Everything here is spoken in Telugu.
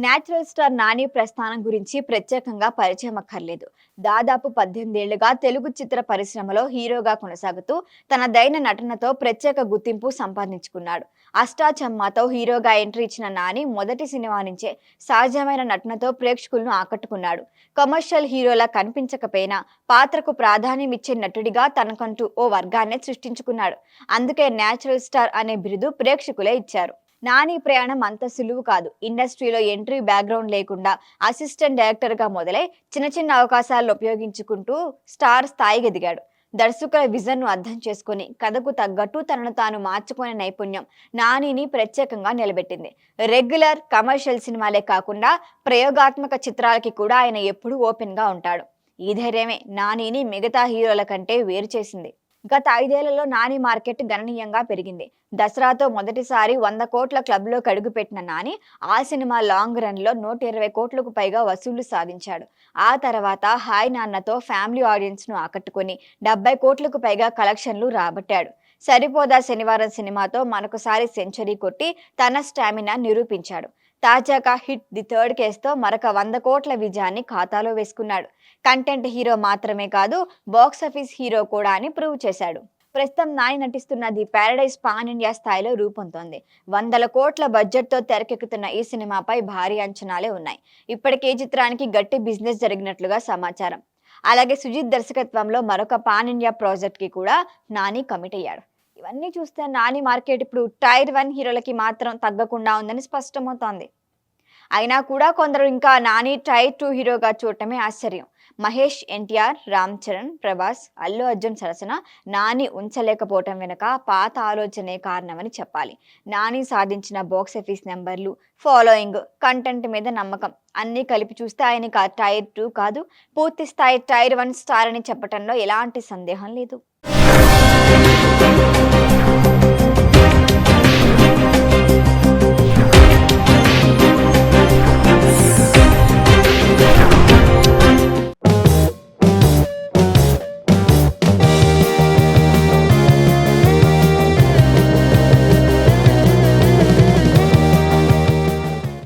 నేచురల్ స్టార్ నాని ప్రస్థానం గురించి ప్రత్యేకంగా పరిచయం అక్కర్లేదు. దాదాపు 18 ఏళ్లుగా తెలుగు చిత్ర పరిశ్రమలో హీరోగా కొనసాగుతూ తనదైన నటనతో ప్రత్యేక గుర్తింపు సంపాదించుకున్నాడు. అష్టాచమ్మాతో హీరోగా ఎంట్రీ ఇచ్చిన నాని మొదటి సినిమా నుంచే సహజమైన నటనతో ప్రేక్షకులను ఆకట్టుకున్నాడు. కమర్షియల్ హీరోలా కనిపించకపోయినా పాత్రకు ప్రాధాన్యం ఇచ్చే నటుడిగా తనకంటూ ఓ వర్గాన్నే సృష్టించుకున్నాడు. అందుకే నేచురల్ స్టార్ అనే బిరుదు ప్రేక్షకులే ఇచ్చారు. నాని ప్రయాణం అంత సులువు కాదు. ఇండస్ట్రీలో ఎంట్రీ బ్యాక్గ్రౌండ్ లేకుండా అసిస్టెంట్ డైరెక్టర్గా మొదలై చిన్న చిన్న అవకాశాలను ఉపయోగించుకుంటూ స్టార్ స్థాయికి ఎదిగాడు. దర్శకుల విజన్ను అర్థం చేసుకుని కథకు తగ్గట్టు తనను తాను మార్చుకునే నైపుణ్యం నానిని ప్రత్యేకంగా నిలబెట్టింది. రెగ్యులర్ కమర్షియల్ సినిమాలే కాకుండా ప్రయోగాత్మక చిత్రాలకి కూడా ఆయన ఎప్పుడూ ఓపెన్గా ఉంటాడు. ఈ ధైర్యమే నానిని మిగతా హీరోల కంటే వేరు చేసింది. గత 5 ఏళ్లలో నాని మార్కెట్ గణనీయంగా పెరిగింది. దసరాతో మొదటిసారి 100 కోట్ల క్లబ్లో అడుగుపెట్టిన నాని ఆ సినిమా లాంగ్ రన్లో 120 కోట్లకు పైగా వసూళ్లు సాధించాడు. ఆ తర్వాత హాయ్ నాన్నతో ఫ్యామిలీ ఆడియన్స్ను ఆకట్టుకుని 70 కోట్లకు పైగా కలెక్షన్లు రాబట్టాడు. సరిపోదా శనివారం సినిమాతో మరొకసారి సెంచరీ కొట్టి తన స్టామినా నిరూపించాడు. తాజాగా హిట్ ది థర్డ్ కేసుతో మరొక 100 కోట్ల విజయాన్ని ఖాతాలో వేసుకున్నాడు. కంటెంట్ హీరో మాత్రమే కాదు, బాక్సాఫీస్ హీరో కూడా అని ప్రూవ్ చేశాడు. ప్రస్తుతం నాని నటిస్తున్న ది ప్యారడైజ్ పాన్ ఇండియా స్థాయిలో రూపొందుతోంది. 100 కోట్ల బడ్జెట్తో తెరకెక్కుతున్న ఈ సినిమాపై భారీ అంచనాలే ఉన్నాయి. ఇప్పటికే ఈ చిత్రానికి గట్టి బిజినెస్ జరిగినట్లుగా సమాచారం. అలాగే సుజిత్ దర్శకత్వంలో మరొక పాన్ ఇండియా ప్రాజెక్ట్కి కూడా నాని కమిట్ అయ్యాడు. ఇవన్నీ చూస్తే నాని మార్కెట్ ఇప్పుడు టైర్ 1 హీరోలకి మాత్రం తగ్గకుండా ఉందని స్పష్టమవుతోంది. అయినా కూడా కొందరు ఇంకా నాని టైర్ 2 హీరోగా చూడటమే ఆశ్చర్యం. మహేష్, ఎన్టీఆర్, రామ్ చరణ్, ప్రభాస్, అల్లు అర్జున్ సరసన నాని ఉంచలేకపోవటం వెనుక పాత ఆలోచనే కారణమని చెప్పాలి. నాని సాధించిన బాక్సాఫీస్ నెంబర్లు, ఫాలోయింగ్, కంటెంట్ మీద నమ్మకం అన్నీ కలిపి చూస్తే ఆయనకి టైర్ 2 కాదు, పూర్తి స్థాయి టైర్ 1 స్టార్ అని చెప్పటంలో ఎలాంటి సందేహం లేదు.